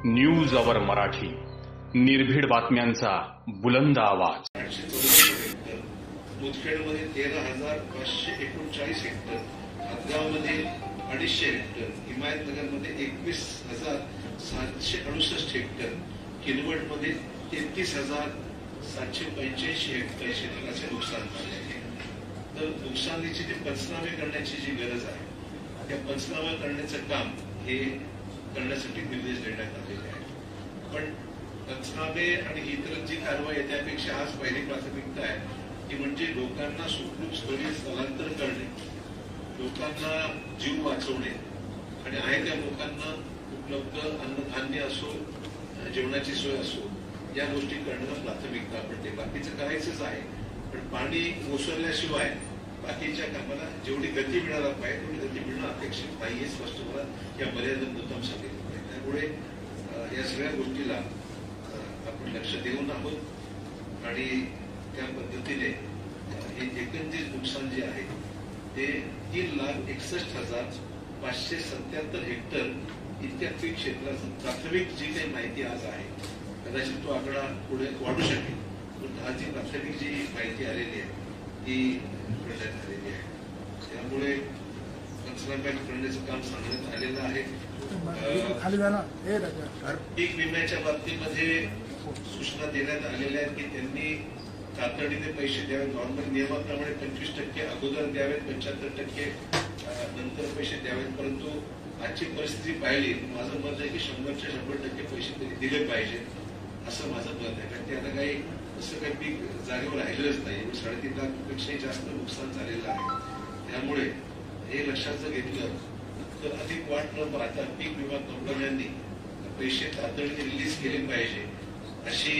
News our Marathi, निर्भीड बातम्यांचा बुलंद आवाज। मुदखेडमध्ये 13,539 हेक्टर, हदगावमध्ये 250 हेक्टर, हिमायतनगरमध्ये 21,768 हेक्टर, किनवटमध्ये 33,785 हेक्टर क्षेत्राचे नुकसान झाले आहे। तर नुकसानीचे जे पंचनामे करण्याची जी गरज आहे त्या पंचनामा करण्याचं काम हे करण्यासाठी निर्देश देण्यात आलेले आहेत। पण पंचनामे आणि इतर जी कारवाई आहे त्यापेक्षा आज पहिली प्राथमिकता आहे ती म्हणजे लोकांना सुखरूप स्थळी स्थलांतर करणे, लोकांना जीव वाचवणे आणि आहे त्या लोकांना उपलब्ध अन्नधान्य असो, जेवणाची सोय असो, या गोष्टी करण्याला प्राथमिकता आपण ते बाकीचं करायचंच आहे। पण पाणी ओसरल्याशिवाय बाकीच्या कामाला जेवढी गती मिळायला पाहिजे तेवढी गती मिळणं अपेक्षित नाही हे स्पष्ट मला या मर्यादित मुद्दाम सांगितलं आहे। त्यामुळे या सगळ्या गोष्टीला आपण लक्ष देऊन आहोत आणि त्या पद्धतीने हे एकंदरीत नुकसान जे आहे ते 3,61,577 हेक्टर इतक्या पीक क्षेत्राचं प्राथमिक जी काही माहिती आज आहे, कदाचित तो आकडा पुढे वाढू शकेल, पण आज जी प्राथमिक जी माहिती आलेली आहे ती करण्यात आलेली आहे। त्यामुळे पंचनामे करण्याचं काम सांगण्यात आलेलं आहे। पीक विम्याच्या बाबतीमध्ये सूचना देण्यात आलेल्या आहेत की त्यांनी तातडीने पैसे द्यावे। नॉर्मल नियमाप्रमाणे 25% अगोदर द्यावेत, 75% नंतर पैसे द्यावेत। परंतु आजची परिस्थिती पाहिली माझं मत आहे की 100च्या 100% पैसे तरी दिले पाहिजेत असं माझं मत आहे। कारण ते आता काही असं काही पीक जागेवर राहिलेलंच नाही, 3.5 लाखपेक्षाही जास्त नुकसान झालेलं आहे। त्यामुळे हे लक्षात जर घेतलं तर अधिक वाट न पाहता पीक विमा कंपन्यांनी पैसे तातडीने रिलीज केले पाहिजे अशी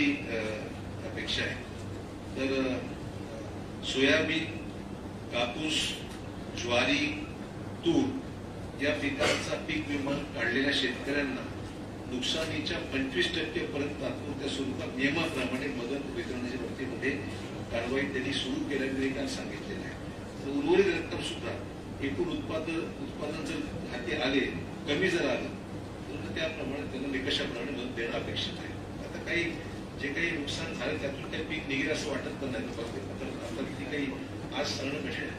अपेक्षा आहे। तर सोयाबीन, कापूस, ज्वारी, तूर या पिकांचा पीक विमा काढलेल्या शेतकऱ्यांना नुकसानीच्या 25% पर्यंत तात्पुरत्या स्वरूपात नियमाप्रमाणे मदत वितरणाच्या बाबतीमध्ये कारवाई त्यांनी सुरू केल्याचे काल सांगितलेलं आहे। तर उर्वरित रक्कम सुद्धा एकूण उत्पादन जर हाती आले, कमी जर आलं तर त्याप्रमाणे त्यांना निकषाप्रमाणे मदत देणं अपेक्षित आहे। आता काही जे काही नुकसान झालं त्यातून काही पीक निघेल असं वाटत पण नाही, आता ती काही आज सांगणं कठीण आहे।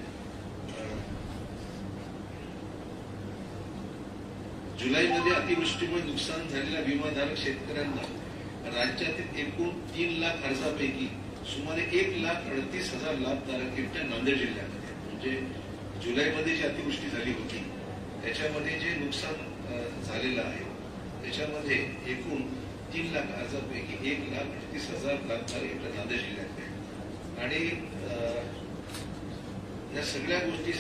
जुलैमध्ये अतिवृष्टीमुळे नुकसान झालेल्या विमाधारक शेतकऱ्यांना राज्यातील एकूण 3 लाख अर्जापैकी सुमारे 1,38,000 लाभधारक एकट्या नांदेड जिल्ह्यामध्ये, म्हणजे जुलैमध्ये जी अतिवृष्टी झाली होती त्याच्यामध्ये जे नुकसान झालेलं आहे त्याच्यामध्ये एकूण 3 लाख अर्जापैकी 1,38,000 लाभधारक एकट्या नांदेड जिल्ह्यातले आणि या सगळ्या गोष्टी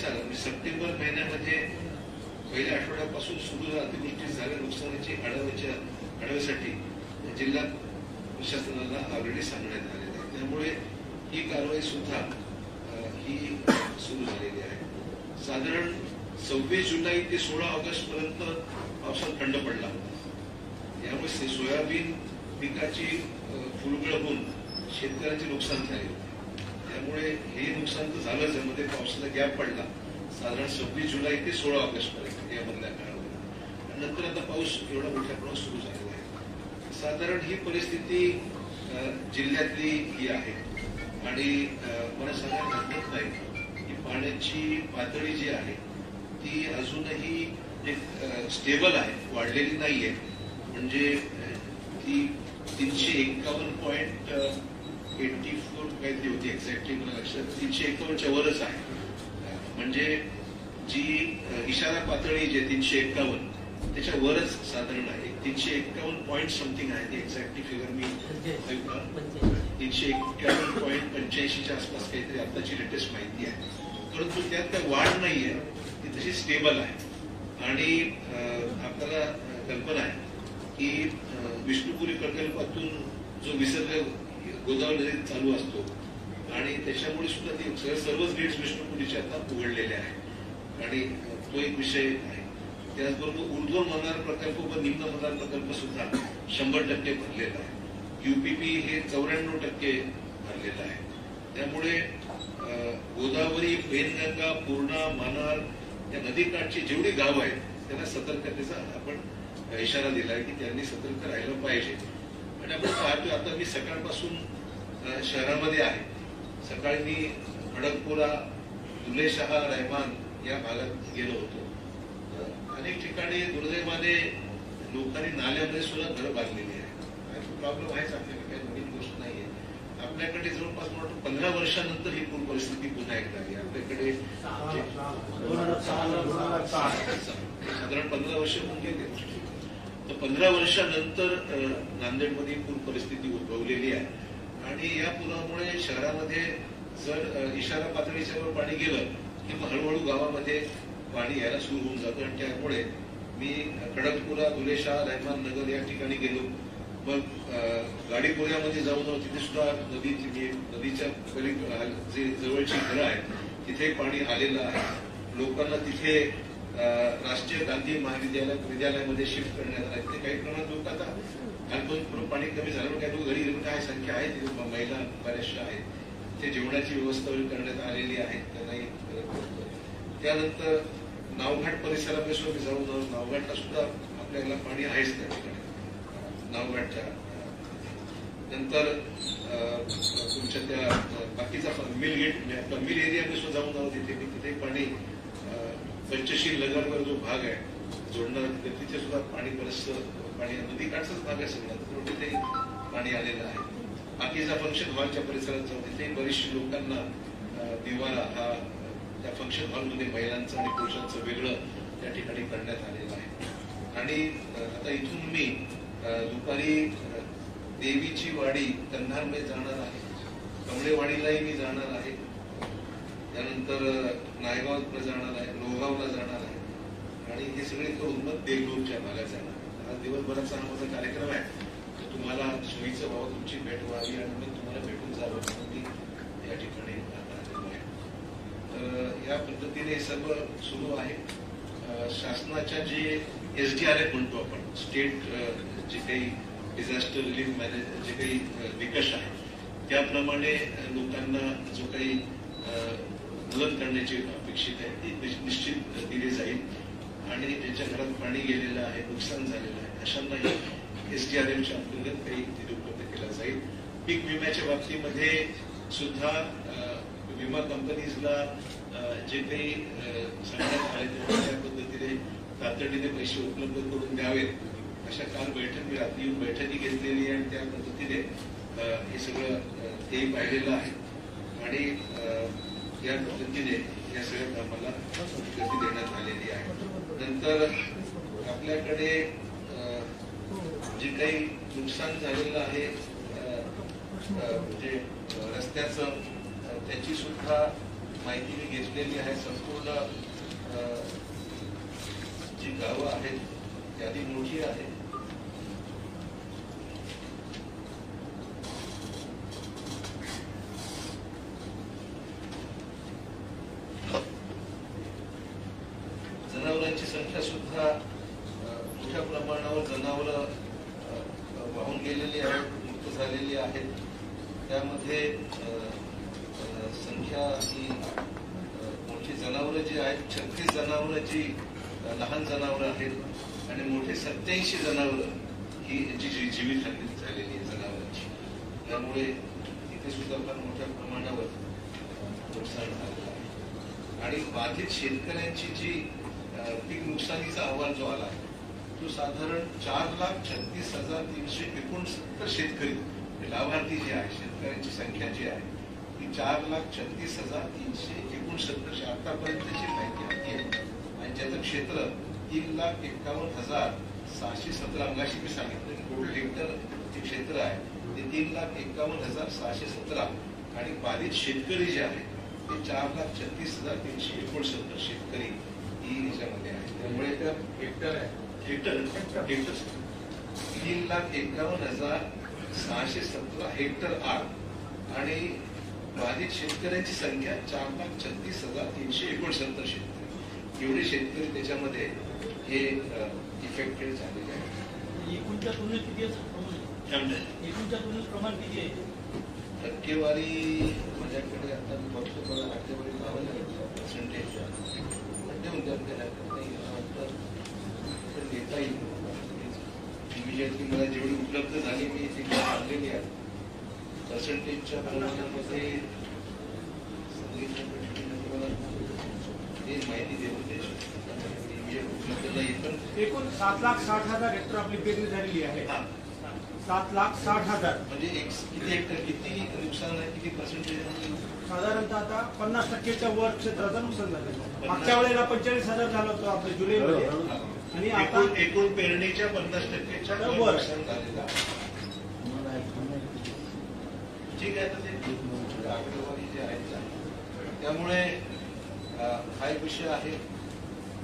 सप्टेंबर महिन्यामध्ये पहिल्या आठवड्यापासून सुरू अतिवृष्टी झालेल्या नुकसानीची आढाव्यासाठी जिल्हा प्रशासनाला ऑलरेडी सांगण्यात आलेलं आहे। त्यामुळे ही कारवाई सुद्धा ही सुरू झालेली आहे। साधारण 26 जुलै ते 16 ऑगस्ट पर्यंत पावसात खंड पडला होता। यामुळे सोयाबीन पिकाची फुलगळ होऊन शेतकऱ्यांचे नुकसान झाले होते। त्यामुळे हे नुकसान तर झालंच, यामध्ये पावसाला गॅप पडला साधारण 26 जुलै ते 16 ऑगस्ट पर्यंत यामधल्या काळामध्ये। नंतर आता पाऊस एवढा मोठ्या प्रमाणात सुरू झालेला आहे। साधारण ही परिस्थिती जिल्ह्यातली ही आहे आणि मला सांगायला हरकत नाही की पाण्याची पातळी जी आहे ती अजूनही स्टेबल आहे, वाढलेली नाहीये। म्हणजे ती 351.84 काहीतरी होती, एक्झॅक्टली मला लक्षात 351च्या वरच आहे। म्हणजे जी इशारा पातळी जी 351 त्याच्या वरच साधारण आहे, 351 पॉईंट समथिंग आहे, ती एक्झॅक्टली फिगर मी 351.85च्या आसपास काहीतरी आताची लेटेस्ट माहिती आहे। परंतु त्यात काय वाढ नाहीये, ती तशी स्टेबल आहे। आणि आपल्याला कल्पना आहे की विष्णुपुरी प्रकल्पातून जो विसर्ग गोदावरी नदीत चालू असतो आणि त्याच्यामुळे सुद्धा ती सर्वच गेट्स विष्णुपुरीचे आता उघडलेले आहेत आणि तो एक विषय आहे। त्याचबरोबर ऊर्ध्व मल्हार प्रकल्प व निम्न मल्हार प्रकल्प सुद्धा 100% भरलेला आहे। UPP हे 94% भरलेलं आहे। त्यामुळे गोदावरी, पेनगंगा, पूर्णा, मानार या नदीकाठची जेवढी गावं आहेत त्यांना सतर्कतेचा आपण इशारा दिलाय की त्यांनी सतर्क राहिलं पाहिजे. आणि आपण पाहतोय आता मी सकाळपासून शहरामध्ये आहे. सकाळी मी खडकपुरा, दुलेशहा, रहमान या भागात गेलो होतो. अनेक ठिकाणी दुर्दैवाने लोकांनी नाल्यामध्ये सुद्धा घरं बांधलेली आहे. प्रॉब्लेम आहेच आपल्याकडे, काही नवीन गोष्ट नाहीये. आपल्याकडे जवळपास मला 15 वर्षानंतर ही पूर परिस्थिती पुन्हा एकदा आली. आपल्याकडे साधारण 15 वर्ष होऊन गेले. तर 15 वर्षानंतर नांदेडमध्ये पूर परिस्थिती उद्भवलेली आहे. आणि या पुरामुळे शहरामध्ये जर इशारा पातळीच्या वर पाणी गेलं की मग हळूहळू गावामध्ये पाणी यायला सुरू होऊन जातं. आणि त्यामुळे मी खडकपुरा, दुलेशा, रहमान नगर या ठिकाणी गेलो. मग गाडीपुऱ्यामध्ये जाऊन तिथे सुद्धा नदीच्या जे जवळची घरं आहेत तिथे पाणी आलेलं आहे. लोकांना तिथे राष्ट्रीय गांधी विद्यालयामध्ये शिफ्ट करण्यात आलं. तिथे काही प्रमाणात लोक आता अल्प पाणी कमी झालं काही लोक घरी घेऊन काय संख्या आहे तिथे महिला बऱ्याचशा आहेत. ते जेवणाची व्यवस्था करण्यात आलेली आहे. त्यांनाही त्यानंतर नावघाट परिसरामध्ये सुद्धा मी जाऊन नावघाटला सुद्धा आपल्याला पाणी आहेच त्या ठिकाणी. नावघाटच्या नंतर तुमच्या त्या बाकीचा मिल एरियामध्ये सुद्धा जाऊन तिथे पाणी पंचशील नगरवर जो भाग आहे जोडणारा तिथे सुद्धा पाणी बरंचसं पाणी नदीकाठचाच भाग आहे सगळा तिथे पाणी आलेलं आहे. बाकीचा फंक्शन हॉलच्या परिसरात जाऊन तिथे बरीचशी लोकांना निवारा हा त्या फंक्शन हॉलमध्ये महिलांचं आणि पुरुषांचं वेगळं त्या ठिकाणी करण्यात आलेलं आहे. आणि आता इथून मी दुपारी देवीची वाडी कंधारमध्ये जाणार आहे. कमळेवाडीलाही मी जाणार आहे. त्यानंतर नायगावला जाणार आहे, लोहगावला जाणार आहे. आणि हे सगळे करून मग देगलूरच्या भागात जाणार आहे. आज दिवसभराचा हा माझा कार्यक्रम आहे. तुम्हाला सोयीचं व्हावं, तुमची भेट व्हावी आणि मग तुम्हाला भेटून जावं म्हणून मी या ठिकाणी आलेलो आहे. तर या पद्धतीने सर्व सुरू आहे. शासनाच्या जे SDRF म्हणतो आपण, स्टेट जे काही डिझास्टर रिलीफ मॅनेज जे काही निकष आहे त्याप्रमाणे लोकांना जो काही मदत करण्याची अपेक्षित आहे ती निश्चित दिली जाईल. आणि ज्यांच्या घरात पाणी गेलेलं आहे, नुकसान झालेलं आहे अशांनाही SDRFच्या अंतर्गत काही निधी उपलब्ध केला जाईल. पीक विम्याच्या बाबतीमध्ये सुद्धा विमा कंपनीजला जे काही सांगण्यात आले त्या पद्धतीने तातडीने पैसे उपलब्ध करून द्यावेत अशा काल मी रात्री येऊन बैठकी घेतलेली आहे. आणि त्या पद्धतीने हे सगळं तेही पाहिलेलं आहे. आणि या पद्धतीने या सगळ्या कामाला गती देण्यात आलेली आहे. नंतर आपल्याकडे जे काही नुकसान झालेलं आहे म्हणजे रस्त्याचं त्याची सुद्धा माहिती मी घेतलेली आहे. संपूर्ण जी गावं आहेत त्यादी मोठी आहे. जनावरांची संख्या सुद्धा मोठ्या प्रमाणावर जनावरं वाहून गेलेली आहेत, मृत झालेली आहेत. त्यामध्ये संख्या ही मोठी जनावरं जी आहेत 36 जनावरं जी लहान जनावरं आहेत आणि मोठे 87 जनावरं ही यांची जीवितहानी झालेली आहे जनावरांची. त्यामुळे इथे सुद्धा फार मोठ्या प्रमाणावर नुकसान झालेलं आहे. आणि बाधित शेतकऱ्यांची जी पीक नुकसानीचा अहवाल जो आला तो साधारण 4,36,369 शेतकरी लाभार्थी जे आहे शेतकऱ्यांची संख्या जी आहे ती 4,36,369 आतापर्यंतची माहिती आहे. आणि ज्याचं क्षेत्र 3,51,617 अंगाशी मी सांगितलं की टोटल हेक्टर जे क्षेत्र आहे ते 3,51,617 आणि बाधित शेतकरी जे आहेत ते 4,36,369 शेतकरी ही याच्यामध्ये आहे. त्यामुळे हेक्टर 3,51,617 हेक्टर आर आणि बाधित शेतकऱ्यांची संख्या 4,36,369 शेतकरी. एवढे शेतकरी त्याच्यामध्ये हे इफेक्टेड झालेले आहेत. एकूणच्या तुलनेत किती एकूणच्या तुलनेत प्रमाण किती आहे? टक्केवारी माझ्याकडे आता मी बघतो मला टक्केवारी पर्सेंटेज देऊन देता येईल. जी आहे ती मला जेवढी उपलब्ध झाली मी ती आणलेली आहे. पर्सेंटेजच्या प्रमाणामध्ये हे माहिती देत होते उपलब्ध नाही, पण एकूण 7,60,000 हेक्टर आपली पेरणी झालेली आहे. 7,60,000 म्हणजे किती हेक्टर किती नुकसान आहे, किती पर्सेंटेज? साधारणतः आता 50%च्या वर क्षेत्राचं नुकसान झालं. मागच्या वेळेला 45,000 झालं होतं आपल्या जुलैमध्ये, आणि आता एकूण पेरणीच्या 50%च्या वर नुकसान झालेलं आहे. ठीक आहे, तर ते आकडेवारी जे आहेत त्यामुळे हा एक विषय आहे.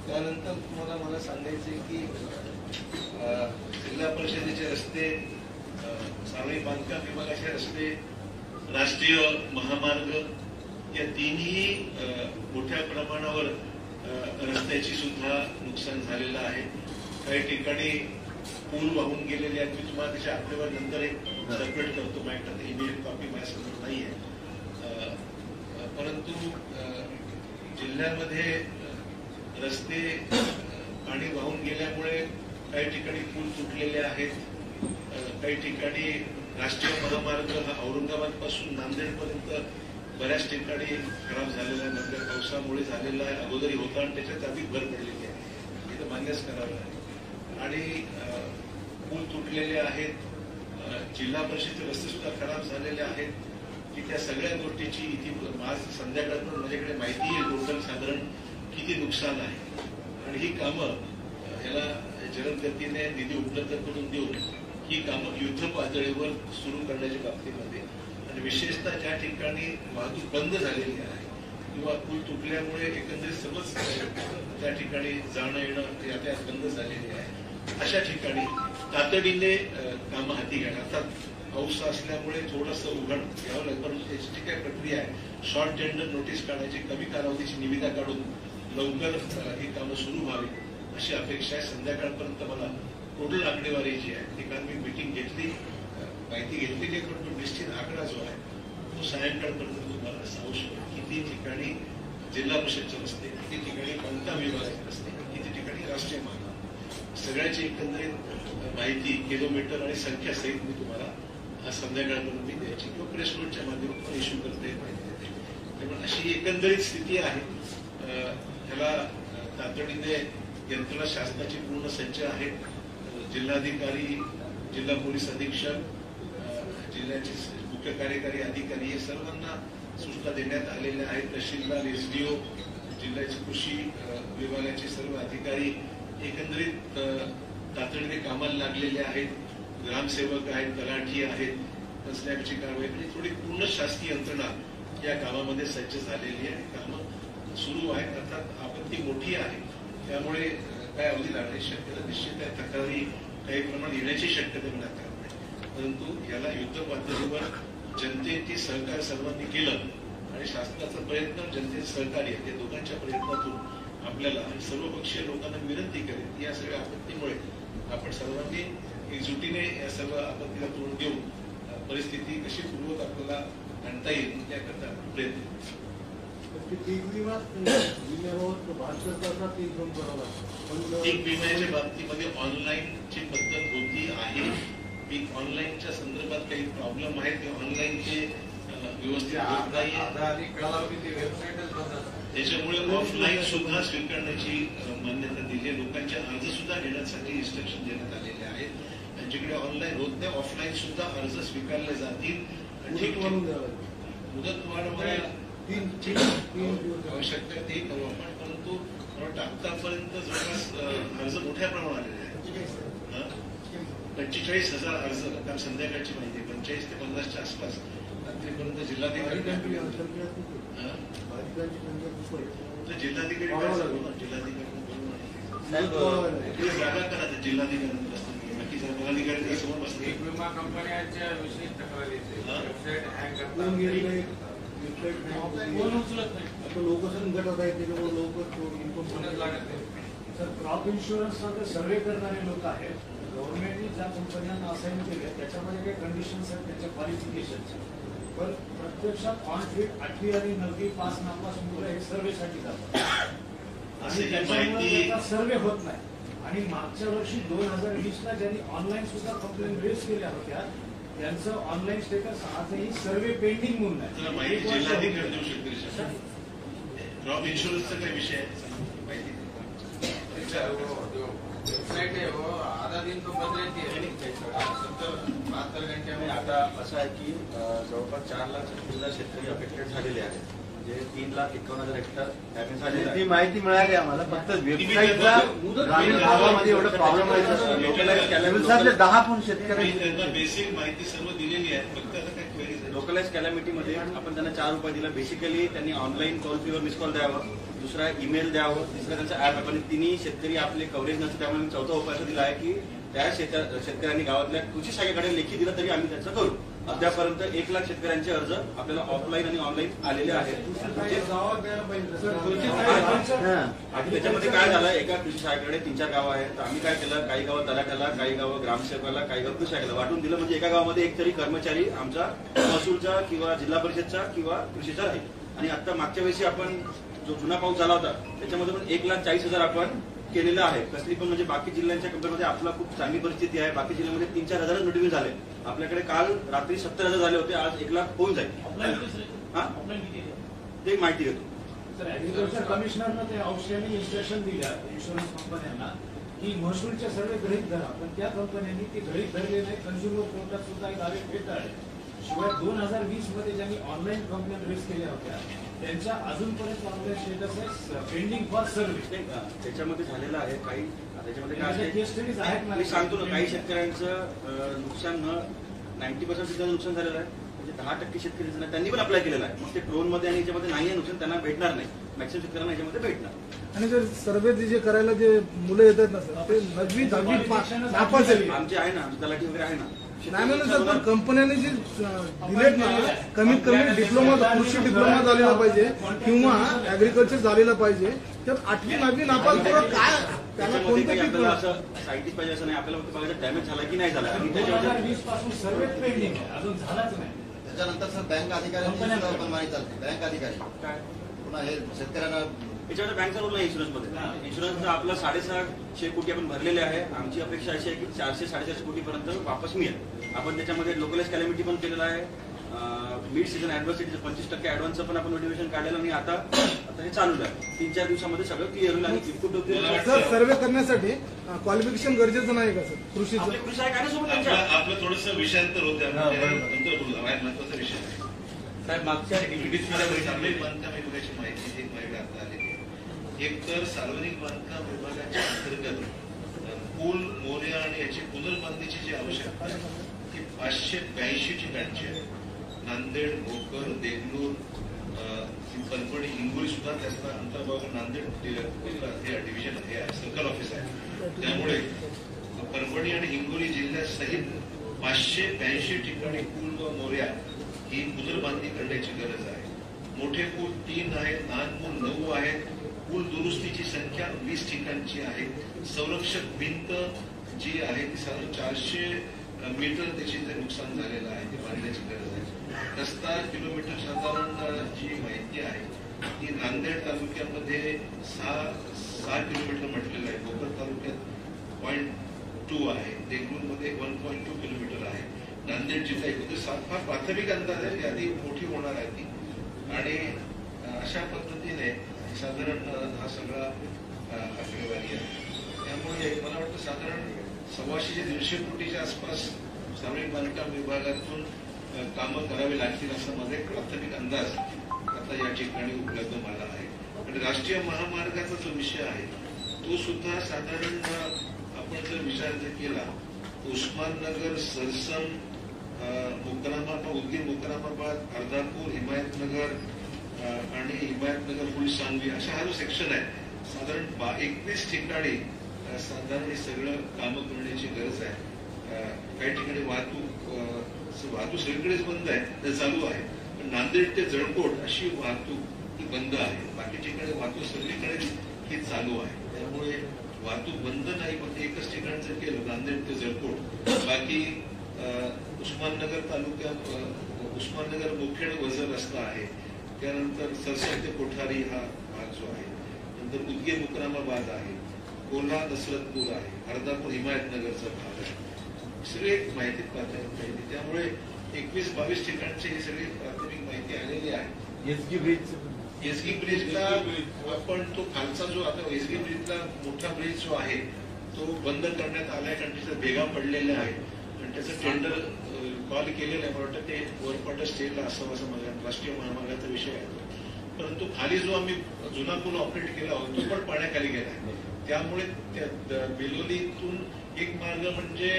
त्यानंतर तुम्हाला मला सांगायचे की जिल्हा परिषदेचे रस्ते, सार्वजनिक बांधकाम विभागाचे रस्ते, राष्ट्रीय महामार्ग या तिन्ही मोठ्या प्रमाणावर रस्त्याची सुद्धा नुकसान झालेलं आहे. काही ठिकाणी पूल वाहून गेलेले आहेत. मी तुम्हाला त्याच्या आकडेवारी नंतर एक सर्क्युलेट करतो. माझ्याकडे इमेल कॉपी माझ्यासमोर नाही आहे, परंतु जिल्ह्यामध्ये रस्ते पाणी वाहून गेल्यामुळे काही ठिकाणी पूल तुटलेले आहेत. काही ठिकाणी राष्ट्रीय महामार्ग हा औरंगाबाद पासून नांदेडपर्यंत बऱ्याच ठिकाणी खराब झालेला आहे. नंतर पावसामुळे झालेला आहे. अगोदरी होता आणि त्याच्यात अधिक भर पडलेली आहे, हे तर मान्यच करावं लागेल. आणि पूल तुटलेले आहेत. जिल्हा परिषदेचे रस्ते सुद्धा खराब झालेले आहेत. की त्या सगळ्या गोष्टीची आज संध्याकाळपर्यंत माझ्याकडे माहिती आहे टोटल साधारण किती नुकसान आहे. आणि ही कामं ह्याला जलद गतीने निधी उपलब्ध करून देऊन ही कामं युद्ध पातळीवर सुरू करण्याच्या बाबतीमध्ये, आणि विशेषतः ज्या ठिकाणी वाहतूक बंद झालेली आहे किंवा पूल तुटल्यामुळे एकंदरीत सर्वच त्या ठिकाणी जाणं येणं यातायात बंद झालेली आहे, अशा ठिकाणी तातडीने कामं हाती घ्या. अर्थात पाऊस असल्यामुळे थोडंसं उघड घ्यावं लागेल, परंतु त्याची जी काही प्रक्रिया आहे शॉर्ट टेंडर नोटीस काढायची, कमी कालावधीची निविदा काढून लवकर ही कामं सुरू व्हावी अशी अपेक्षा आहे. संध्याकाळपर्यंत मला टोटल आकडेवारी जी आहे ती काल मी मिटिंग घेतली, माहिती घेतलेली आहे, पण तो निश्चित आकडा जो आहे तो सायंकाळपर्यंत तुम्हाला सांगू शकतो. किती ठिकाणी जिल्हा परिषदचे रस्ते, किती ठिकाणी बांधकाम विभागाचे रस्ते, किती ठिकाणी राष्ट्रीय महामार्ग, सगळ्याची एकंदरीत माहिती किलोमीटर आणि संख्या सहित मी तुम्हाला आज संध्याकाळपर्यंत मी द्यायची किंवा प्रेस नोटच्या माध्यमातून इश्यू करते माहिती देते. त्यामुळे अशी एकंदरीत स्थिती आहे. ह्याला तातडीने यंत्रणा शासनाची पूर्ण सज्ज आहे. जिल्हाधिकारी, जिल्हा पोलीस अधीक्षक, जिल्ह्याचे मुख्य कार्यकारी अधिकारी या सर्वांना सूचना देण्यात आलेल्या आहेत. तहसीलदार, एसडीओ, जिल्ह्याचे कृषी विभागाचे सर्व अधिकारी एकंदरीत तातडीने कामाला लागलेले आहेत. ग्रामसेवक आहेत, तलाठी आहेत, नसल्याची कारवाई म्हणजे थोडी पूर्ण शासकीय यंत्रणा या कामामध्ये सज्ज झालेली आहे. कामं सुरू आहेत. अर्थात आपत्ती मोठी आहे, त्यामुळे काय अवधी लागण्याची शक्यता निश्चित आहे. तक्रारी काही प्रमाणात येण्याची शक्यता मी नाकारत नाही, परंतु याला युद्ध पातळीवर जनतेची सहकार्य सर्वांनी केलं आणि शासनाचा प्रयत्न, जनतेचं सहकार्य या दोघांच्या प्रयत्नातून आपल्याला सर्वपक्षीय लोकांना विनंती करेल या सगळ्या आपत्तीमुळे आपण सर्वांनी एकजुटीने या सर्व आपत्तीला तोंड देऊन परिस्थिती कशी पूर्वक आपल्याला आणता येईल याकरता प्रयत्न. पीक विम्याच्या बाबतीमध्ये ऑनलाईनची पद्धत होती आहे. पीक ऑनलाईनच्या संदर्भात काही प्रॉब्लेम आहेत की ऑनलाईनचे व्यवस्थित होत नाही, त्याच्यामुळे ऑफलाईन सुद्धा स्वीकारण्याची मान्यता दिली आहे. लोकांचे अर्ज सुद्धा घेण्यासाठी इन्स्ट्रक्शन देण्यात आलेले आहेत. त्यांच्याकडे ऑनलाईन होत नाही, ऑफलाईन सुद्धा अर्ज स्वीकारले जातील. मुदतवाढ आवश्यकता ते करू आपण, परंतु आतापर्यंत जवळपास अर्ज मोठ्या प्रमाणात आलेले आहेत. 45,000 अर्ज काल संध्याकाळची माहिती 45 ते 50च्या आसपास रात्रीपर्यंत जिल्हाधिकारी जागा करा जिल्हाधिकारी बाकी जिल्हाधिकारी समोर बसले. विमा कंपन्यांच्या विषयी तक्रारी लोकसंघ गटात आहेत, त्याच्यामुळे लवकर लागत नाही. सर, क्रॉप इन्शुरन्समध्ये सर्वे करणारे लोक आहेत. गव्हर्नमेंटने ज्या कंपन्यांना असाइन केले त्याच्यामध्ये काही कंडिशन्स आहेत, त्याच्या क्वालिफिकेशन्स, पण प्रत्यक्षात ऑन फीट 8वी आणि 9वी पास नापास मुलं हे सर्वेसाठी जातात आणि त्याच्यामुळे सर्वे होत नाही. आणि मागच्या वर्षी 2020ला ज्यांनी ऑनलाईन सुद्धा कंप्लेंट रेज केल्या होत्या त्यांचं ऑनलाईन स्टेटस आजही सर्वे पेंडिंग म्हणून आहे. माहिती जिल्हाधिकारी देऊ शकतील. क्रॉप इन्शुरन्सचा काय विषय आहे माहिती वेबसाइट है वो आधा दिन तो बंद रहती है 70-72 घंटे में. आता असं आहे की जवळपास 4,36,000 शेतकरी अफेक्टेड झालेले आहेत. म्हणजे 3,51,000 हेक्टर डॅमेज झालेले आहे. ती माहिती मिळाली आम्हाला. फक्त वेबसाईटचा ग्रामीण भागामध्ये एवढं प्रॉब्लेम आहे. लोकलाईज 10 पण शेतकरी त्यांना बेसिक माहिती सर्व दिलेली आहे. फक्त आता काय क्वेरीज आहे. लोकलाइज कॅलॅमिटीमध्ये आपण त्यांना 4 रुपये दिला. बेसिकली त्यांनी ऑनलाईन टोल फ्रीवर मिस कॉल द्यावं, दुसरा ईमेल द्यावं, तिसरा त्यांचा ऍप आहे. पण तिन्ही शेतकरी आपले कव्हरेज नसतं. त्यामुळे मी 4था उपाय असा दिला आहे की त्या शेतकऱ्यांनी गावातल्या कृषी शाखेकडे लेखी दिलं तरी आम्ही त्याचं करू. अद्यापर्यंत 1,00,000 शेतकऱ्यांचे अर्ज आपल्याला ऑफलाईन आणि ऑनलाईन आलेले आहेत. त्याच्यामध्ये काय झालं, एका कृषी शाखेकडे 3-4 गावं आहेत. तर आम्ही काय केलं, काही गावं तलाठ्याला, काही गावं ग्रामसेवकाला, काही गावं कृषी शाखेला वाटून दिलं. म्हणजे एका गावामध्ये एक तरी कर्मचारी आमचा महसूलचा किंवा जिल्हा परिषदचा किंवा कृषीचा राहील. आणि आता मागच्या वेळी आपण जो जुना पाऊस झाला होता त्याच्यामध्ये पण 1,40,000 आपण केलेलं आहे. कसली पण म्हणजे बाकी जिल्ह्यांच्या कंपेअरमध्ये आपला खूप चांगली परिस्थिती आहे. बाकी जिल्ह्यामध्ये 3-4 हजार नोटिफिकेशन झाले. आपल्याकडे काल रात्री 70,000 झाले होते. आज 1,00,000 होऊन जाईल. ते माहिती घेतो. सर, ऍग्रिकल्चर कमिशनरनं ते आउटस्टँडिंग इन्स्ट्रक्शन दिल्या इन्शुरन्स कंपन्यांना की महसूलचे सर्वे गृहीत धरा. पण त्या कंपन्यांनी ते गृहीत धरले नाही. कंझ्युमर कोर्टात सुद्धा एक दावे फेटाळले. शिवाय 2020 मध्ये ज्यांनी ऑनलाईन कंप्लेंट रेज केल्या होत्या त्यांच्या अजूनपर्यंत ऑनलाईन स्टेटस आहे पेंडिंग फॉर सर्व्हिस. त्याच्यामध्ये झालेलं आहे काही. त्याच्यामध्ये काय केस स्टडीज आहेत ना. मी सांगतो ना, काही शेतकऱ्यांचं नुकसान 90% सुद्धा नुकसान झालेलं आहे. म्हणजे 10% शेतकरी त्यांनी पण अप्लाय केलेला आहे. मग ते ड्रोन मध्ये आणि याच्यामध्ये नाही आहे नुकसान, त्यांना भेटणार नाही. मॅक्सिमम शेतकऱ्यांना याच्यामध्ये भेटणार. आणि जर सर्वे जे करायला जे मुलं येतात ना सर, ते 9वी 10वी नापास झाली. आमचे आहे ना, आमची तलाठी वगैरे आहे ना. नाही म्हणून सर, पण कंपन्यांनी जे दिलेत ना, कमीत कमी डिप्लोमा, कृषी डिप्लोमा झालेला पाहिजे किंवा ऍग्रिकल्चर झालेला पाहिजे. तर 8वी 9वी नापास करून काय त्याला कोणतं पीक आपल्याला असं सायंटिस्ट पाहिजे असं नाही. आपल्याला फक्त बघायचं डॅमेज झाला की नाही झाला. 2020 पासून सर्वे पेंडिंग आहे, अजून झालाच नाही. त्याच्यानंतर सर बँक अधिकाऱ्यांची मनमानी चालते. बँक अधिकारी काय पुन्हा हे शेतकऱ्यांना याच्यामध्ये बँकचा रोल नाही इन्शुरन्समध्ये. इन्शुरन्सचा आपला 650 कोटी आपण भरलेले आहे. आमची अपेक्षा अशी आहे की 400-450 कोटीपर्यंत वापस मिळेल. आपण त्याच्यामध्ये लोकलाइज कॅलॅमिटी पण केलेला आहे. मिड सीझन ऍडव्हर्सिटीचं 25% ऍडव्हान्सचं पण आपण नोटिफिकेशन काढलेलं आणि आता हे चालू आहे. 3-4 दिवसामध्ये सगळं क्लिअर होईल. आणि इनपुट सर सर्वे करण्यासाठी क्वालिफिकेशन गरजेचं नाही का सर कृषीचं? आपले कृषी आहे काय सोबत त्यांच्या आपलं थोडंसं विषयांतर होतं. महत्वाचा विषय आहे. साहेब मागच्या सार्वजनिक बांधकाम विभागाची माहिती एक महिला आता आलेली आहे. एक तर सार्वजनिक बांधकाम विभागाच्या अंतर्गत पूल, मोऱ्या आणि याची पुनर्बांधणीची जी आवश्यकता आहे ती 582 ठिकाणची आहे. नांदेड, भोकर, देगलूर, परभणी, हिंगोली सुद्धा त्याचा अंतर्भाग. नांदेड डिव्हिजन हे आहे, सर्कल ऑफिस आहे. त्यामुळे परभणी आणि हिंगोली जिल्ह्यासहित 582 ठिकाणी पूल व मोऱ्या ही पुनर्बांधणी करण्याची गरज आहे. मोठे पूल 3 आहेत, लहान पूल 9 आहेत. पूल दुरुस्तीची संख्या 20 ठिकाणची आहे. संरक्षक भिंत जी आहे ती साधारण 400 मीटर त्याची नुकसान झालेलं आहे, ती बांधण्याची गरज आहे. रस्ता किलोमीटर साधारण जी माहिती आहे ती नांदेड तालुक्यामध्ये 6 किलोमीटर म्हटलेलं आहे. भोकर तालुक्यात 0.2 आहे. देगलूरमध्ये 1.2 किलोमीटर आहे. नांदेड जिल्हा एकूण 7 हा प्राथमिक अंदाज आहे. यादी मोठी होणार आहे ती. आणि अशा पद्धतीने साधारण हा सगळा आकडेवारी आहे. त्यामुळे मला वाटतं साधारण 125-150 कोटीच्या आसपास सार्वजनिक बांधकाम विभागातून कामं करावी लागतील असा माझा एक प्राथमिक अंदाज आता या ठिकाणी उपलब्ध मला आहे. आणि राष्ट्रीय महामार्गाचा जो विषय आहे तो सुद्धा साधारण आपण जर विचार केला उस्माननगर, सरसम, मुक्कामाबाद, उदगीर, मुक्कामाबाद, अर्धापूर, हिमायतनगर आणि हिमायतनगर पुढील सांगवी अशा हा जो सेक्शन आहे साधारण 21 ठिकाणी साधारण हे सगळं कामं करण्याची गरज आहे. काही ठिकाणी वाहतूक सगळीकडेच बंद आहे, ते चालू आहे. पण नांदेड ते जळकोट अशी वाहतूक ही बंद आहे. बाकी ठिकाणी वाहतूक सगळीकडे ही चालू आहे. त्यामुळे वाहतूक बंद नाही, फक्त एकच ठिकाण जर केलं नांदेड ते जळकोट. बाकी उस्माननगर तालुक्यात उस्माननगर मुखेड वजर रस्ता आहे. त्यानंतर सरसम ते कोठारी हा भाग जो आहे. नंतर उदगीर मुक्कामाबाद आहे. कोल्हा नसरतपूर आहे, अर्धापूर हिमायतनगरचा भाग आहे, सगळी एक माहिती प्राथमिक माहिती. त्यामुळे 21-22 ठिकाणची ही सगळी प्राथमिक माहिती आलेली आहे. एसगी ब्रिजला आपण तो खालचा जो आता एसगी ब्रिजला मोठा ब्रिज जो आहे तो बंद करण्यात आलाय, कारण तिथे भेगा पडलेल्या आहेत आणि त्याचं टेंडर कॉल केलेलं आहे. मला वाटतं ते वरपाटा स्टेजला असावं असं माझ्या राष्ट्रीय महामार्गाचा विषय आहे. परंतु खाली जो आम्ही जुना पूल ऑपरेट केला होता तो पण पाण्याखाली गेला आहे. त्यामुळे त्या बिलोलीतून एक मार्ग म्हणजे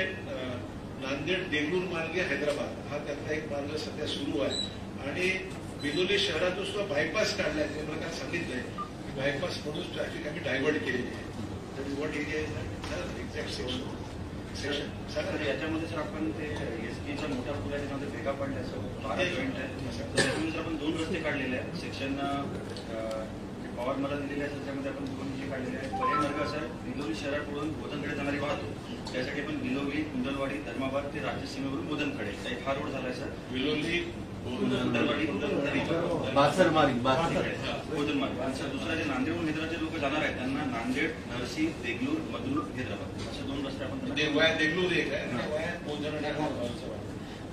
नांदेड देगलूर मार्गे हैदराबाद हा त्यातला एक मार्ग सध्या सुरू आहे आणि बिलोली शहरातून सुद्धा बायपास काढलाय. ते प्रकार सांगितलंय की बायपास म्हणून ट्रॅफिक आम्ही डायव्हर्ट केलेली आहे. That is what area is exact section sir याच्यामध्ये जर आपण ते एसटीच्या मोठ्या पुलाच्या मध्ये भेगा पडल्या सर 12 जॉईंट आहे, त्याच्यामध्ये जर आपण 2 रस्ते काढलेले आहेत. सेक्शन पॉवर मला दिलेले आहे त्याच्यामध्ये आपण 2 रस्ते काढलेले आहेत. पर्याय मार्ग सर बिलोली शहराकडून बोधनकडे जाणारी वाहतूक त्यासाठी आपण बिलोली, कुंडलवाडी, धर्माबाद ते राज्य सीमेवरून बोधनकडे एक हा रोड झालाय सर. बिलोली कुंडलवाडी बासर मार्ग बोधन मार्ग. आणि सर दुसरा जे नांदेडहून हैदराबादचे लोक जाणार आहेत त्यांना नांदेड, नरसी, देगलूर, मधुर, हैदराबाद असे 2 रस्ते आपण वाया देगलूर एक आहे, वाया बोधन.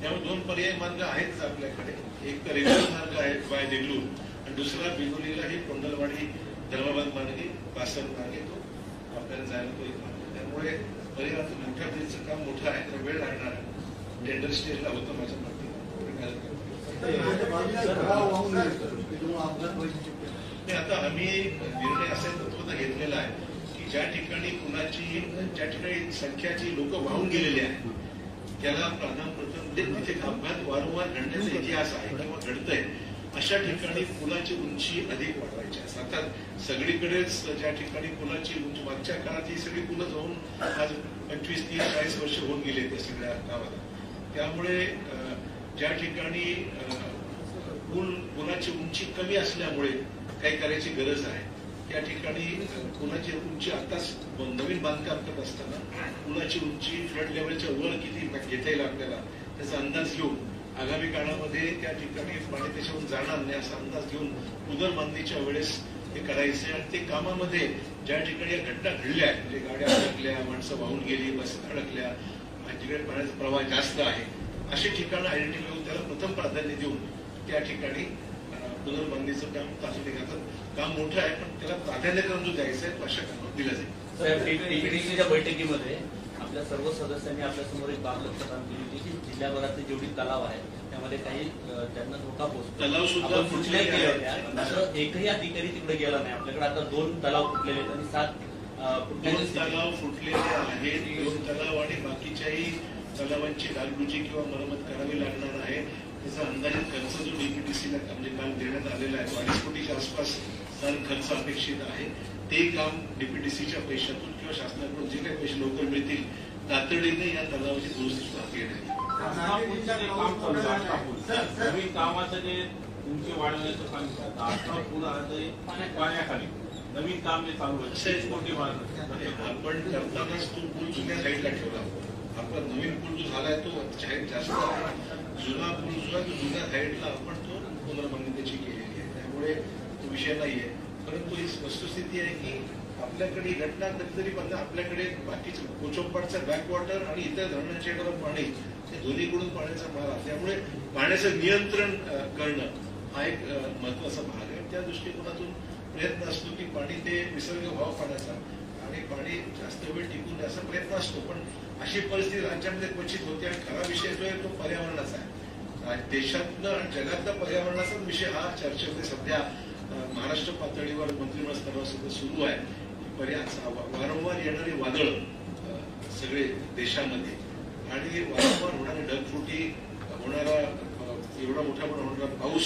त्यामुळे 2 पर्याय मार्ग आहेतच आपल्याकडे. एक तर रेल्वे मार्ग आहे वाया देगलूर आणि दुसरा बिलोलीला ही कुंडलवाडी, धर्माबाद मार्गे, बासर मार्गे तो आपल्याला जायला तो एक मार्ग. त्यामुळे परिवाराचं मोठ्या ब्रिजचं काम मोठं आहे, तर वेळ लागणार आहे. टेंडर स्टेजला होतं माझ्या मते. आता आम्ही निर्णय असा तत्वता घेतलेला आहे की ज्या ठिकाणी संख्याची लोक वाहून गेलेली आहेत त्याला प्रथम तिथे अपघात वारंवार घडण्याचा इतिहास आहे किंवा घडतंय अशा ठिकाणी पुलाची उंची अधिक वाढवायची आहे. अर्थात सगळीकडेच ज्या ठिकाणी पुलाची उंची मागच्या काळात ही सगळी पुलं जाऊन आज 25, 30, 40 वर्ष होऊन गेले त्या सगळ्या गावाला. त्यामुळे ज्या ठिकाणी पुलाची उंची कमी असल्यामुळे काही करायची गरज आहे त्या ठिकाणी पुलाची उंची आताच नवीन बांधकाम करत असताना पुलाची उंची फ्लड लेवलच्या वर किती घेता येईल आपल्याला त्याचा अंदाज घेऊन आगामी काळामध्ये त्या ठिकाणी पाणी त्याच्यावरून जाणार नाही असा अंदाज घेऊन पुनर्बांधणीच्या वेळेस ते करायचे. आणि ते कामामध्ये ज्या ठिकाणी या घटना घडल्या म्हणजे गाड्या अडकल्या, माणसं वाहून गेली, बस अडकल्या, जिकडे पाण्याचा प्रवाह जास्त आहे अशी ठिकाणं आयडेंटिफाय करून त्याला प्रथम प्राधान्य देऊन त्या ठिकाणी पुनर्बांधणीचं काम तातडीने घालतात. काम मोठं आहे पण त्याला प्राधान्यक्रम जो द्यायचा आहे तो अशा कामावर दिला जाईल. टीपीडीसीच्या बैठकीमध्ये आपल्या सर्व सदस्यांनी आपल्या समोर एक बाब लक्षात आणली होती की जिल्ह्याभरातले जेवढी तलाव आहेत त्यामध्ये काही त्यांना धोका पोहोचतो. तलाव सुद्धा फुटल्या गेल्या होत्या, असं एकही अधिकारी तिकडे गेला नाही. आपल्याकडे आता 2 तलाव फुटलेले आहेत आणि 7 तलाव फुटलेले आहेत. 2 तलाव आणि बाकीच्याही तलावांची डागडुजी किंवा मरम्मत करावी लागणार आहे. त्याचा अंदाजित खर्च जो डीपीडीसीला म्हणजे काल देण्यात आलेला आहे 2.5 कोटीच्या आसपास खर्च अपेक्षित आहे. ते काम डीपीडीसीच्या पैशातून किंवा शासनाकडून जे काही पैसे लवकर मिळतील तातडीने या तलावाची दुरुस्ती हाती येण्यात नवीन कामाचं जे उंची वाढवण्याचं सांगितलं आता पुढे पाण्याखाली नवीन काम जे चालू आहे आपण करतानाच तो पूल जुन्या साईडला ठेवला. आपला नवीन पूल जो झालाय तो जास्त आहे. जुना पूल जो आहे तो जुन्या साईडला आपण तो पुनर्बांधणी त्याची केलेली आहे. त्यामुळे तो विषय नाहीये. परंतु ही वस्तुस्थिती आहे की आपल्याकडे घटना कधीतरी बघा आपल्याकडे बाकीचं कोचोपाडचं बॅकवॉटर आणि इतर धरणांच्या पाणी ते दोन्हीकडून पाण्याचा मारा. त्यामुळे पाण्याचं नियंत्रण करणं हा एक महत्वाचा भाग आहे. त्या दृष्टिकोनातून प्रयत्न असतो की पाणी ते विसर्ग व्हावं पाण्याचा आणि पाणी जास्त वेळ टिकून असा प्रयत्न असतो. पण अशी परिस्थिती राज्यामध्ये क्वचित होते आणि खरा विषय जो आहे तो पर्यावरणाचा आहे. देशातलं आणि जगातला पर्यावरणाचाच विषय हा चर्चेमध्ये सध्या महाराष्ट्र पातळीवर मंत्रिमंडळ स्तरावर सुद्धा सुरू आहे. वारंवार येणारी वादळ सगळे देशामध्ये आणि वारंवार होणारी ढगफुटी होणारा एवढा मोठा पण होणारा पाऊस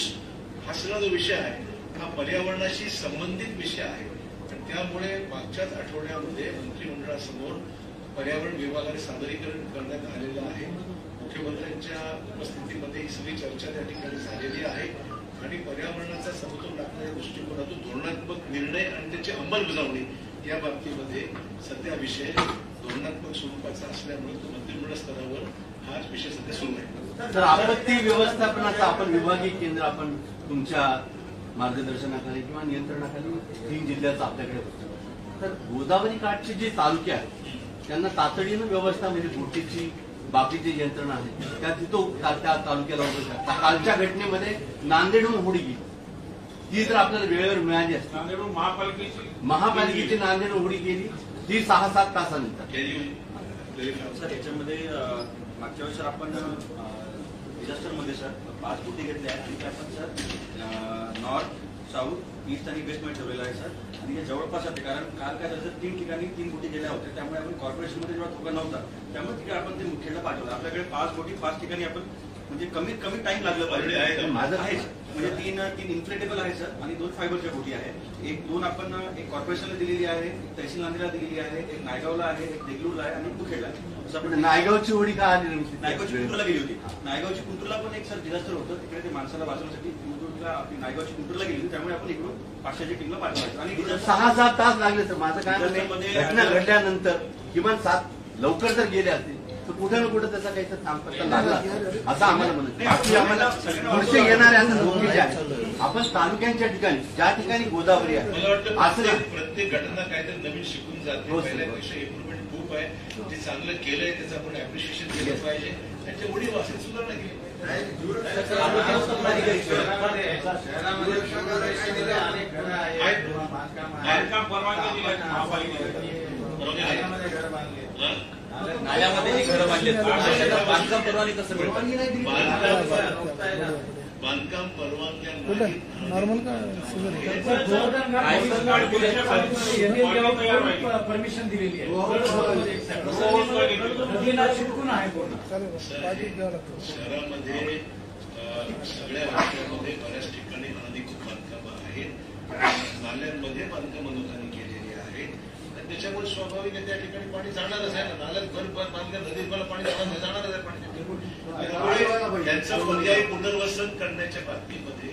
हा सगळा जो विषय आहे हा पर्यावरणाशी संबंधित विषय आहे. आणि त्यामुळे मागच्याच आठवड्यामध्ये मंत्रिमंडळासमोर पर्यावरण विभागाने सादरीकरण करण्यात आलेलं आहे. मुख्यमंत्र्यांच्या उपस्थितीमध्ये ही सगळी चर्चा त्या ठिकाणी झालेली आहे आणि पर्यावरणाचा समतोल राखण्याच्या दृष्टिकोनातून धोरणात्मक निर्णय आणि त्याची अंमलबजावणी या बाबतीमध्ये सध्या विषय धोरणात्मक स्वरूपाचा असल्यामुळे तो मंत्रिमंडळ स्तरावर हा विषय सध्या सुरू आहे. तर आपत्ती व्यवस्थापनाचं आपण विभागीय केंद्र आपण तुमच्या मार्गदर्शनाखाली किंवा नियंत्रणाखाली 3 जिल्ह्याचं आपल्याकडे होतं. तर गोदावरी काठचे जे तालुके आहेत त्यांना तातडीनं व्यवस्था म्हणजे बोटीची बाकीची यंत्रणा आहे त्या तिथं त्या तालुक्याला उभं शकतात. कालच्या घटनेमध्ये नांदेडहून होडी गेली ती जर आपल्याला वेळेवर मिळाली असती. नांदेडहून महापालिकेची नांदेड होडी गेली ती 6-7 तासानंतर. सर याच्यामध्ये मागच्या वेळेस सर आपण डिझास्टरमध्ये सर 5 बोटी घेतल्या आहेत आणि त्या आपण सर नॉर्थ साऊथ ईस्ट आणि वेस्ट मध्ये ठेवलेला आहे सर आणि हे जवळपास आहे कारण काल काय झालं 3 ठिकाणी 3 बोटी गेल्या होत्या त्यामुळे आपण कॉर्पोरेशनमध्ये जेव्हा धोका नव्हता त्यामुळे तिकडे आपण ते मुख्याला पाठवलं. आपल्याकडे 5 बोटी 5 ठिकाणी आपण म्हणजे कमीत कमी टाइम लागलं पाहिजे. माझं आहे म्हणजे 3 इन्फ्लेटेबल आहे सर आणि 2 फायबरच्या बोटी आहेत. 2 आपण एक कॉर्पोरेशनला दिलेली आहे, एक तहसील नांदेडला दिलेली आहे, एक नायगावला आहे, एक देगलूरला आहे आणि मुखेडला आहे. नायगावची होडी का आली नव्हती? नायगावची कुंटूरला गेली होती. नायगावची कुंटूरला पण एक सर डिझास्टर होतं तिकडे ते माणसाला वाचवण्यासाठी कुंटूरला नायगावची कुंटूरला गेली होती त्यामुळे आपण इकडून 500च्या टीमला पाठवायचं आणि 6-7 तास लागले सर. माझं काय घटना घडल्यानंतर किमान 7 लवकर जर गेले असते तर कुठे ना कुठे त्याचा काही तात्पर्य लागला असं आम्हाला म्हणत. बाकी आम्हाला पुढचे येणारे आता नोकरीचे आहे आपण तालुक्यांच्या ठिकाणी ज्या ठिकाणी गोदावरी आहे मला वाटतं असं प्रत्येक घटना काहीतरी नवीन शिकून जाते. पहिल्यापेक्षा इम्प्रुव्हमेंट खूप आहे. जे चांगलं केलंय त्याचं आपण अप्रिशिएशन केलं पाहिजे. त्यांच्या उडी वाचून सुधारणा केली नाल्यामध्ये जी घरं बांधली बांधकाम परवानगी कसं मिळतं? बांधकाम परवानग्या नॉर्मल का परमिशन दिलेली आहे. शहरामध्ये सगळ्या राज्यामध्ये बऱ्याच ठिकाणी अनधिकृत बांधकामं आहेत. नाल्यांमध्ये बांधकामं लोकांनी केलेली आहेत आणि त्याच्यामुळे स्वाभाविक आहे त्या ठिकाणी पाणी जाणारच आहे ना. नाल्यात घर बांधल्या नदीत मला पाणी जाणारच आहे पाणी. त्यामुळे त्यांचं पर्यायी पुनर्वसन करण्याच्या बाबतीमध्ये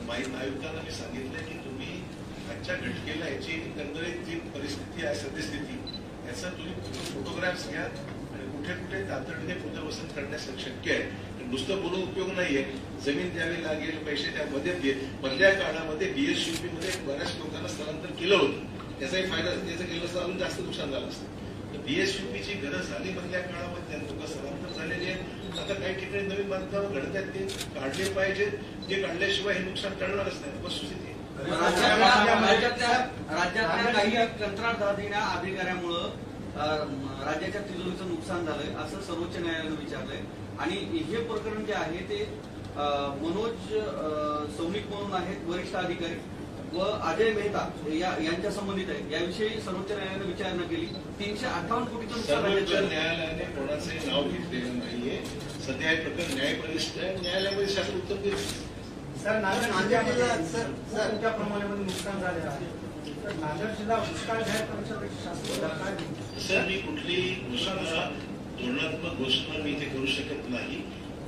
आयुक्तांना मी सांगितलं की तुम्ही आजच्या घटनेला याची एकंदरीत जी परिस्थिती आहे सद्यस्थिती याचा तुम्ही फोटोग्राफ्स घ्या आणि कुठे कुठे तातडीने पुनर्वसन करण्यास शक्य आहे. नुसतं बोलून उपयोग नाहीये. जमीन द्यावी लागेल पैसे त्यामध्ये मधल्या काळामध्ये बीएसयूपी मध्ये बऱ्याच लोकांना स्थलांतर केलं होतं. त्याचाही फायदा त्याचं केलं असतं अजून जास्त नुकसान झालं असतं. बीएसयूपीची गरज झाली मधल्या काळामध्ये लोक स्थलांतर झालेली आहेत. आता काही ठिकाणी नवीन बांधकाम घडत आहेत ते काढले पाहिजे. जे काढल्याशिवाय हे नुकसान टळणारच नाही. वस्तुस्थिती राज्यातल्या काही कंत्राटदार अधिकाऱ्यामुळं राज्याच्या तिजोरीचं नुकसान झालंय असं सर्वोच्च न्यायालयानं विचारलंय आणि हे प्रकरण जे आहे ते मनोज सौनिक म्हणून आहेत वरिष्ठ अधिकारी व अजय मेहता यांच्या संबंधित आहे. याविषयी सर्वोच्च न्यायालयानं विचारणा केली. 358 कोटीचं नुकसान सर्वोच्च न्यायालयाने कोणाचंही नाव घेतलेलं नाहीये. सध्या हे प्रकरण न्यायप्रविष्ट आहे. न्यायालयामध्ये शासन उत्तर देईल. सर नांदेड जिल्हा प्रमाणे नुकसान झालेलं आहे. नांदेड जिल्हा दुष्काळ जाहीर करण्याच्या शासन सर मी कुठली घोषणा धोरणात्मक घोषणा मी इथे करू शकत नाही.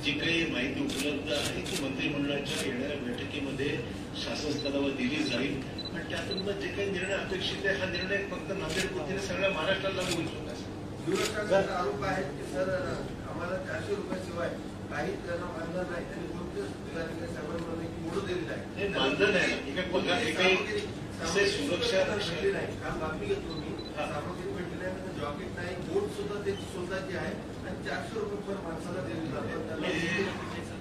जी काही माहिती उपलब्ध आहे ती मंत्रिमंडळाच्या येणाऱ्या बैठकीमध्ये शासन स्तरावर दिली जाईल आणि त्यातून जे काही निर्णय अपेक्षित आहे हा निर्णय फक्त नांदेड पुरतीने सगळ्या महाराष्ट्राला लागू होईल. दूरदर्शनचा आरोप आहे की सर आम्हाला 400 रुपयाशिवाय काही त्यांना बांधलं नाही त्यांनी मोडू दिलेलं आहे. बांधलं नाही काही असे सुरक्षा नाही काम बातमी घेतो मी सामग्री भेटली नाही जॉकेट नाही बोट सुद्धा त्यांची स्वतःची आहे आणि 400 रुपये पर माणसाला दिले जातात.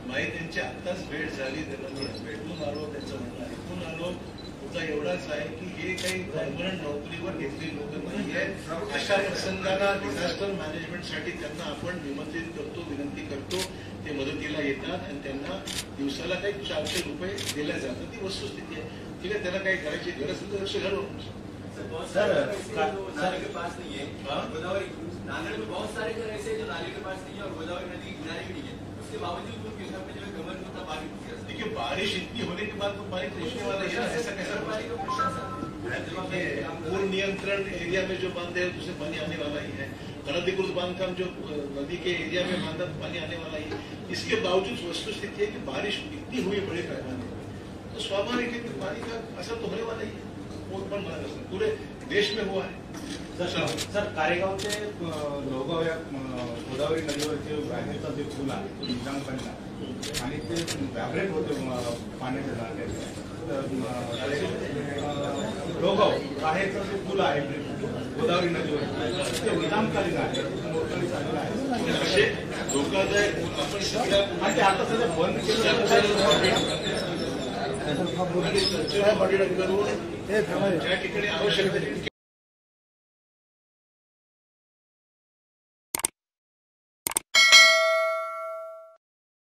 माहिती त्यांची आत्ताच भेट झाली त्यांना मी भेटून आलो. त्यांचं म्हणणं ऐकून आलो. मुद्दा एवढाच आहे की हे काही परमनंट नोकरीवर घेतलेली लोक नाही आहेत. अशा प्रसंगाला डिझास्टर मॅनेजमेंटसाठी त्यांना आपण निमंत्रित करतो विनंती करतो. ते मदतीला येतात आणि त्यांना दिवसाला काही 400 रुपये दिले जातात. ती वस्तुस्थिती आहे. ठीक आहे. त्याला काही करायची गरज नाही. लक्ष घालून सर नाले के पास नहीं है गोदावरी नांदेड़ में बहुत सारे घर ऐसे जो नाले के पास नहीं है और गोदावरी नदी किनारे भी नहीं है उसके बावजूद उनके हिसाब में जो है कमर में पानी देखिए बारिश इतनी होने के बाद तो पानी पहुंचने वाला है. ऐसा कैसा पूर्ण नियंत्रण एरिया में जो बांधे हैं उससे पानी आने वाला ही है. अनधिकृत बांधकाम जो नदी के एरिया में बांधा पानी आने वाला ही. इसके बावजूद वस्तुस्थिति है कि बारिश इतनी हुई बड़े पैमाने पर तो स्वाभाविक है कि पानी का असर तो होने वाला ही है. पूरे देश में हुआ है. सर कारेगाव ते लोहगाव या गोदावरी नदीवरचे बाहेरचा जे पूल आहे तो निजाम बनला आणि ते व्हायब्रेट होते पाण्याच्या लोगाव बाहेरचं जे पूल आहे गोदावरी नदीवर ते विरामकालीन आहे मोठं झालेलं आहे. असे धोकादायक आपण सगळ्या आणि ते आता सध्या बंद केलं करून ज्या ठिकाणी आवश्यक